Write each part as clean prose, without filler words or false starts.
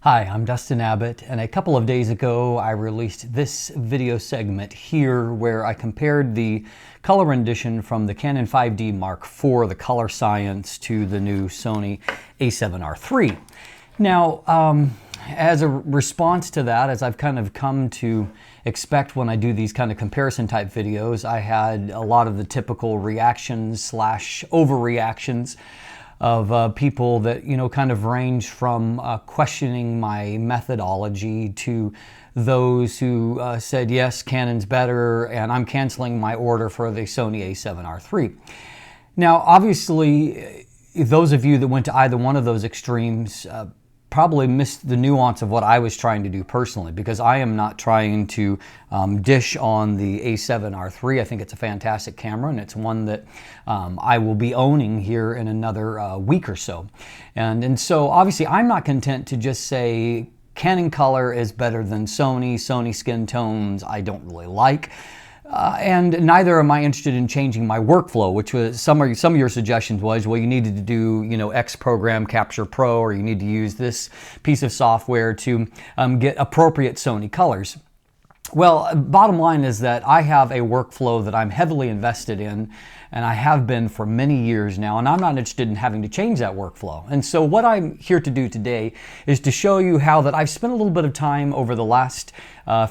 Hi, I'm Dustin Abbott, and a couple of days ago I released this video segment here where I compared the color rendition from the Canon 5D Mark IV, the color science, to the new Sony a7R3. Now, as a response to that, as I've kind of come to expect when I do these kind of comparison type videos, I had a lot of the typical reactions slash overreactions of people that, kind of range from questioning my methodology to those who said, yes, Canon's better, and I'm canceling my order for the Sony a7R3. Now, obviously, those of you that went to either one of those extremes probably missed the nuance of what I was trying to do personally, because I am not trying to dish on the a7R3. I think it's a fantastic camera, and it's one that I will be owning here in another week or so. And so obviously I'm not content to just say Canon color is better than Sony skin tones I don't really like. And neither am I interested in changing my workflow, which was some of your suggestions was, well, you needed to do, X program Capture Pro, or you need to use this piece of software to get appropriate Sony colors. Well, bottom line is that I have a workflow that I'm heavily invested in, and I have been for many years now, and I'm not interested in having to change that workflow. And so what I'm here to do today is to show you how that I've spent a little bit of time over the last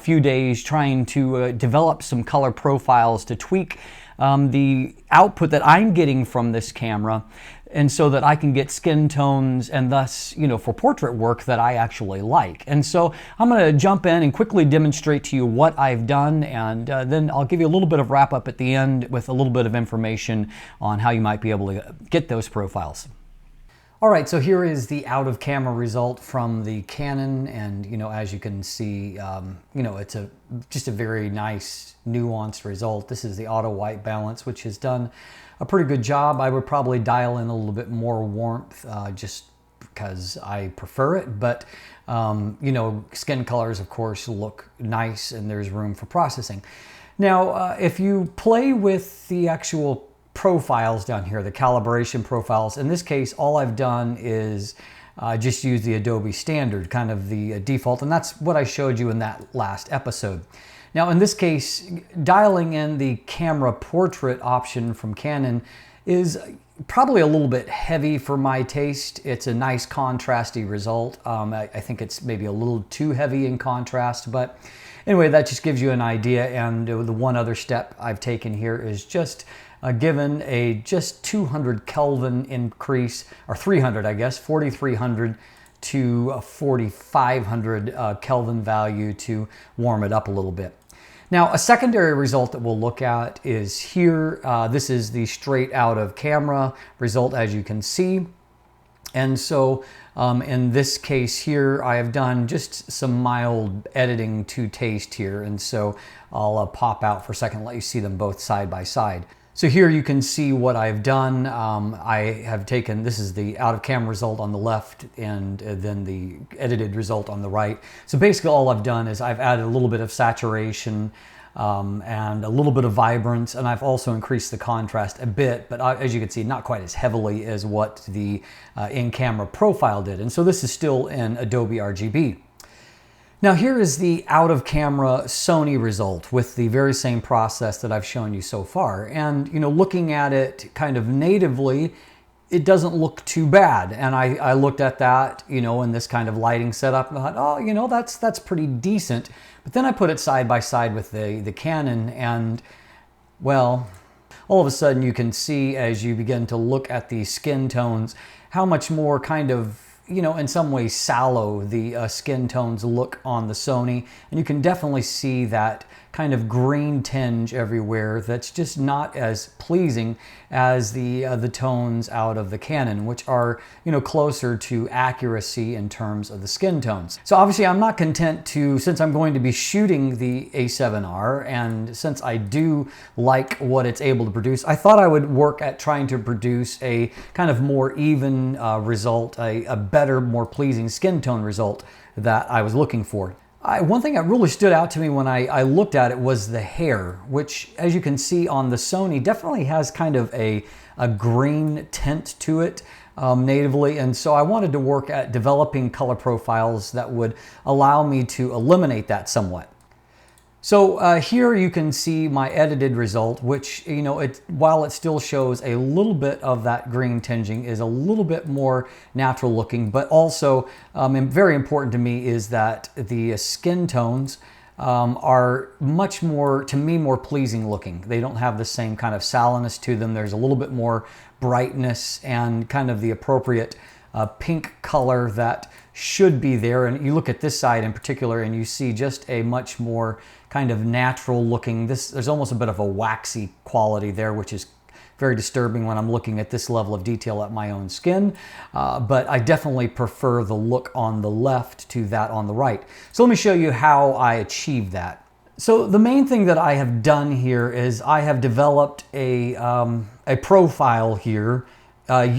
few days trying to develop some color profiles to tweak the output that I'm getting from this camera, and so that I can get skin tones and thus, for portrait work that I actually like. And so I'm going to jump in and quickly demonstrate to you what I've done, and then I'll give you a little bit of wrap up at the end with a little bit of information on how you might be able to get those profiles. All right, so here is the out-of-camera result from the Canon, and as you can see, it's just a very nice, nuanced result. This is the auto white balance, which has done a pretty good job. I would probably dial in a little bit more warmth just because I prefer it, but skin colors, of course, look nice, and there's room for processing. Now, if you play with the actual profiles down here, the calibration profiles, in this case, all I've done is just use the Adobe standard, kind of the default, and that's what I showed you in that last episode. Now, in this case, dialing in the camera portrait option from Canon is probably a little bit heavy for my taste. It's a nice contrasty result. I think it's maybe a little too heavy in contrast, but anyway, that just gives you an idea. And the one other step I've taken here is just given a just 200 Kelvin increase, or 300, I guess, 4300 to 4500 Kelvin value to warm it up a little bit. Now, a secondary result that we'll look at is here. This is the straight out of camera result, as you can see. And so in this case here, I have done just some mild editing to taste here. And so I'll pop out for a second and let you see them both side by side. So here you can see what I've done. I have taken, this is the out of camera result on the left, and then the edited result on the right. So basically all I've done is I've added a little bit of saturation and a little bit of vibrance, and I've also increased the contrast a bit, but as you can see, not quite as heavily as what the in-camera profile did. And so this is still in Adobe RGB. Now here is the out-of-camera Sony result with the very same process that I've shown you so far. And looking at it kind of natively, it doesn't look too bad. And I looked at that, in this kind of lighting setup, and I thought, oh, that's pretty decent. But then I put it side by side with the Canon, and well, all of a sudden you can see as you begin to look at the skin tones how much more kind of in some ways sallow the skin tones look on the Sony, and you can definitely see that kind of green tinge everywhere that's just not as pleasing as the tones out of the Canon, which are closer to accuracy in terms of the skin tones. So obviously I'm not content to, since I'm going to be shooting the a7R, and since I do like what it's able to produce, I thought I would work at trying to produce a kind of more even result, a better, more pleasing skin tone result that I was looking for. One thing that really stood out to me when I looked at it was the hair, which, as you can see on the Sony, definitely has kind of a green tint to it natively. And so I wanted to work at developing color profiles that would allow me to eliminate that somewhat. So here you can see my edited result, which, you know, while it still shows a little bit of that green tinging, is a little bit more natural looking, but also very important to me is that the skin tones are much more, to me, more pleasing looking. They don't have the same kind of sallowness to them. There's a little bit more brightness and kind of the appropriate pink color that should be there. And you look at this side in particular and you see just a much more kind of natural looking, there's almost a bit of a waxy quality there, which is very disturbing when I'm looking at this level of detail at my own skin. But I definitely prefer the look on the left to that on the right. So let me show you how I achieve that. So the main thing that I have done here is I have developed a profile here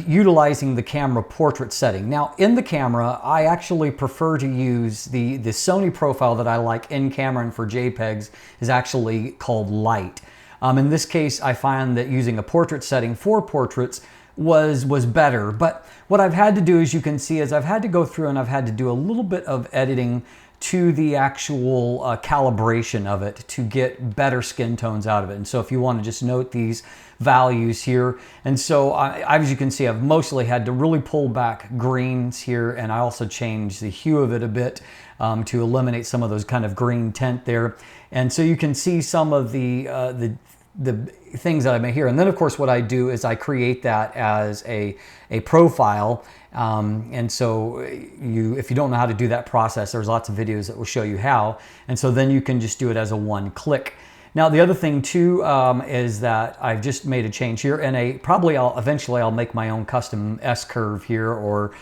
utilizing the camera portrait setting. Now in the camera, I actually prefer to use the Sony profile that I like in camera and for JPEGs is actually called light. In this case, I find that using a portrait setting for portraits was better. But what I've had to do, as you can see, is I've had to go through and I've had to do a little bit of editing to the actual calibration of it to get better skin tones out of it. And so if you want to just note these values here. And so as you can see, I've mostly had to really pull back greens here, and I also changed the hue of it a bit to eliminate some of those kind of green tint there. And so you can see some of the things that I made here. And then of course what I do is I create that as a profile. And so if you don't know how to do that process, there's lots of videos that will show you how. And so then you can just do it as a one click. Now the other thing too is that I've just made a change here, and eventually I'll make my own custom S curve here, or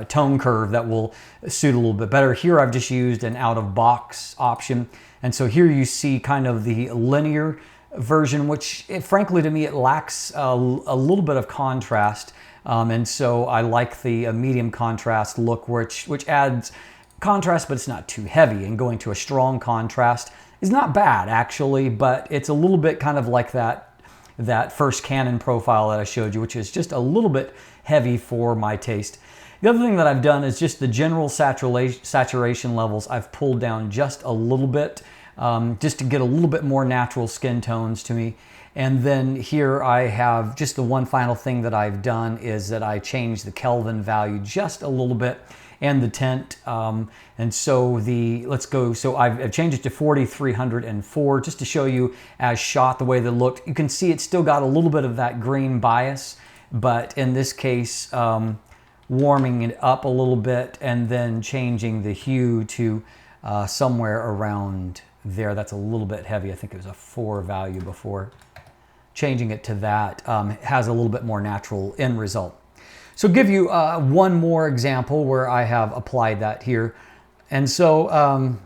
tone curve that will suit a little bit better. Here I've just used an out of box option, and so here you see kind of the linear version, which frankly to me it lacks a little bit of contrast, and so I like the medium contrast look, which adds contrast, but it's not too heavy, and going to a strong contrast is not bad actually, but it's a little bit kind of like that first Canon profile that I showed you, which is just a little bit heavy for my taste. The other thing that I've done is just the general saturation levels I've pulled down just a little bit, just to get a little bit more natural skin tones to me. And then here I have just the one final thing that I've done is that I changed the Kelvin value just a little bit, and the tint, and so so I've changed it to 4304 just to show you as shot the way that it looked. You can see it's still got a little bit of that green bias, but in this case warming it up a little bit and then changing the hue to somewhere around there. That's a little bit heavy. I think it was a 4 value before. Changing it to that has a little bit more natural end result. So give you one more example where I have applied that here. And so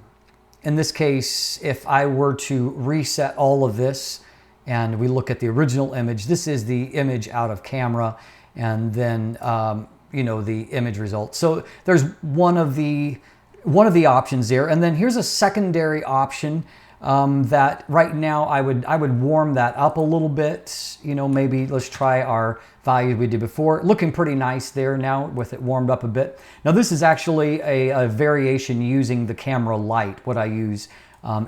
in this case, if I were to reset all of this and we look at the original image, this is the image out of camera, and then the image result. So there's one of the options there, and then here's a secondary option that right now I would warm that up a little bit. Maybe let's try our value we did before. Looking pretty nice there now with it warmed up a bit. Now this is actually a variation using the camera light, what I use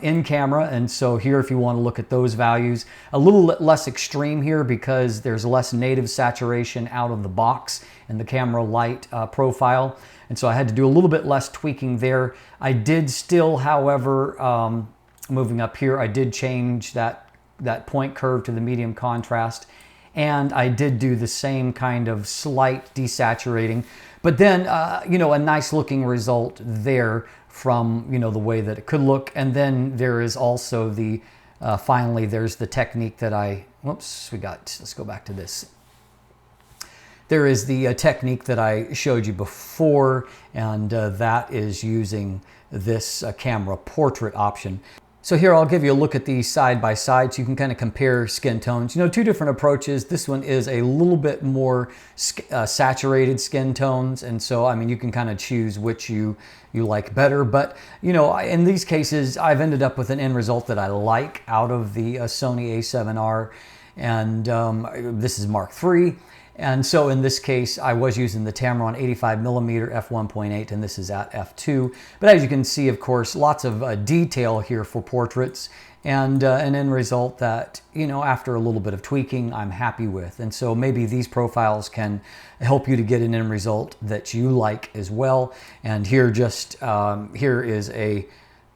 in camera. And so here, if you want to look at those values, a little less extreme here because there's less native saturation out of the box in the camera light profile. And so I had to do a little bit less tweaking there. I did still, however, moving up here, I did change that point curve to the medium contrast, and I did do the same kind of slight desaturating, but then a nice looking result there from the way that it could look. And then there is also the finally there's the technique that let's go back to this. There is the technique that I showed you before, and that is using this camera portrait option. So here I'll give you a look at these side by side so you can kind of compare skin tones. You know, two different approaches. This one is a little bit more saturated skin tones, and so I mean you can kind of choose which you like better. But you know, in these cases I've ended up with an end result that I like out of the Sony a7R, and this is Mark III. And so in this case, I was using the Tamron 85mm f1.8, and this is at f2. But as you can see, of course, lots of detail here for portraits, and an end result that, you know, after a little bit of tweaking, I'm happy with. And so maybe these profiles can help you to get an end result that you like as well. And here just, here is a,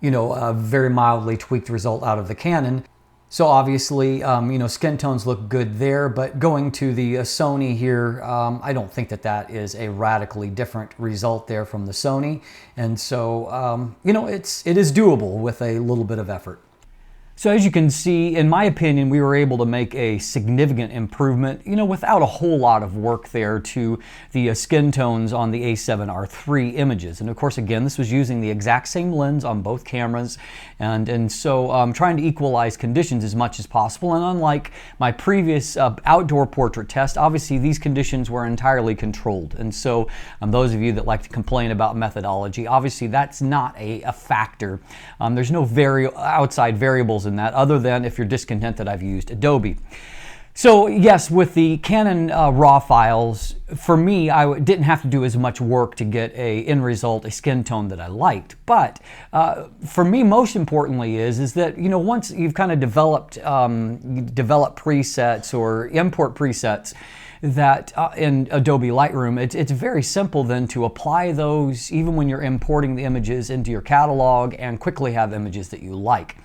you know, a very mildly tweaked result out of the Canon. So obviously, you know, skin tones look good there, but going to the Sony here, I don't think that that is a radically different result there from the Sony. And so, you know, it is doable with a little bit of effort. So as you can see, in my opinion, we were able to make a significant improvement, you know, without a whole lot of work there to the skin tones on the a7R3 images. And of course, again, this was using the exact same lens on both cameras. And so trying to equalize conditions as much as possible. And unlike my previous outdoor portrait test, obviously these conditions were entirely controlled. And so those of you that like to complain about methodology, obviously that's not a factor. There's no outside variables in that, other than if you're discontent that I've used Adobe. So yes, with the Canon RAW files, for me, I didn't have to do as much work to get a end result, a skin tone that I liked. But for me, most importantly is that, you know, once you've kind of developed presets or import presets that in Adobe Lightroom, it's very simple then to apply those even when you're importing the images into your catalog and quickly have images that you like.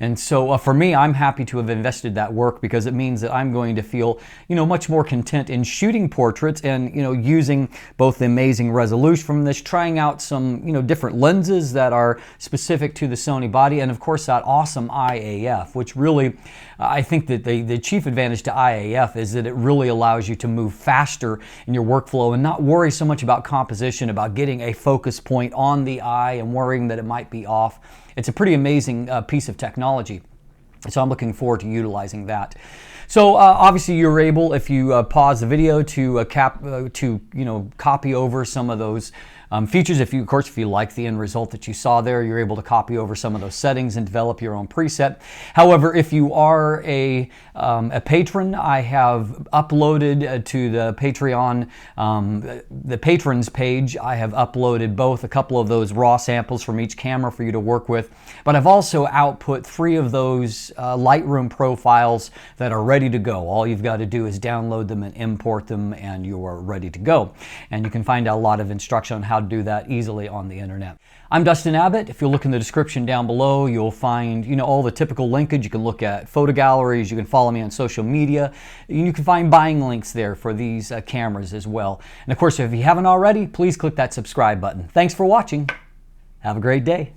And so for me, I'm happy to have invested that work because it means that I'm going to feel, you know, much more content in shooting portraits and, you know, using both the amazing resolution from this, trying out some, you know, different lenses that are specific to the Sony body, and of course that awesome IAF, which really, I think that the chief advantage to IAF is that it really allows you to move faster in your workflow and not worry so much about composition, about getting a focus point on the eye and worrying that it might be off. It's a pretty amazing piece of technology. So I'm looking forward to utilizing that. So obviously you're able, if you pause the video, to copy over some of those features. Of course, if you like the end result that you saw there, you're able to copy over some of those settings and develop your own preset. However, if you are a patron, I have uploaded to the Patreon, the patrons page, I have uploaded both a couple of those raw samples from each camera for you to work with, but I've also output 3 of those Lightroom profiles that are ready to go. All you've got to do is download them and import them, and you are ready to go. And you can find out a lot of instruction on how to do that easily on the internet. I'm Dustin Abbott. If you look in the description down below, you'll find, you know, all the typical linkage. You can look at photo galleries, you can follow me on social media, and you can find buying links there for these cameras as well. And of course, if you haven't already, please click that subscribe button. Thanks for watching. Have a great day.